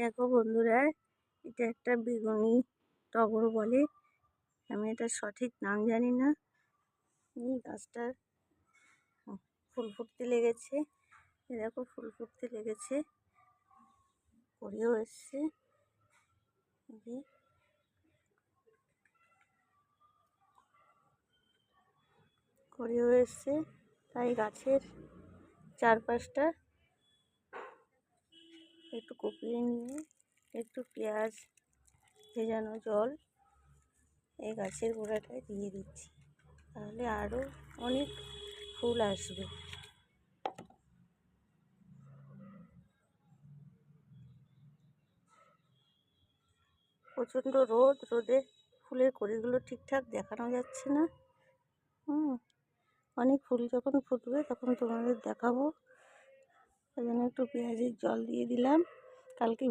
দেখো বন্ধুরা, এটা একটা বেগুনি টগর বলে, আমি এটা সঠিক নাম জানি না। এই গাছটার ফুল ফুটতে লেগেছে, দেখো ফুল ফুটতে লেগেছে, করেও এসছে, করেও এসছে। তাই গাছের চারপাশটা একটু কুপিয়ে নিয়ে একটু পেঁয়াজ ভেজানো জল এই গাছের গোড়াটায় দিয়ে দিচ্ছি, তাহলে আরও অনেক ফুল আসবে। প্রচণ্ড রোদে ফুলের কড়িগুলো ঠিকঠাক দেখানো যাচ্ছে না। অনেক ফুল যখন ফুটবে তখন তোমাদের দেখাবো। সেই জন্য একটু পেঁয়াজের জল দিয়ে দিলাম। কালকে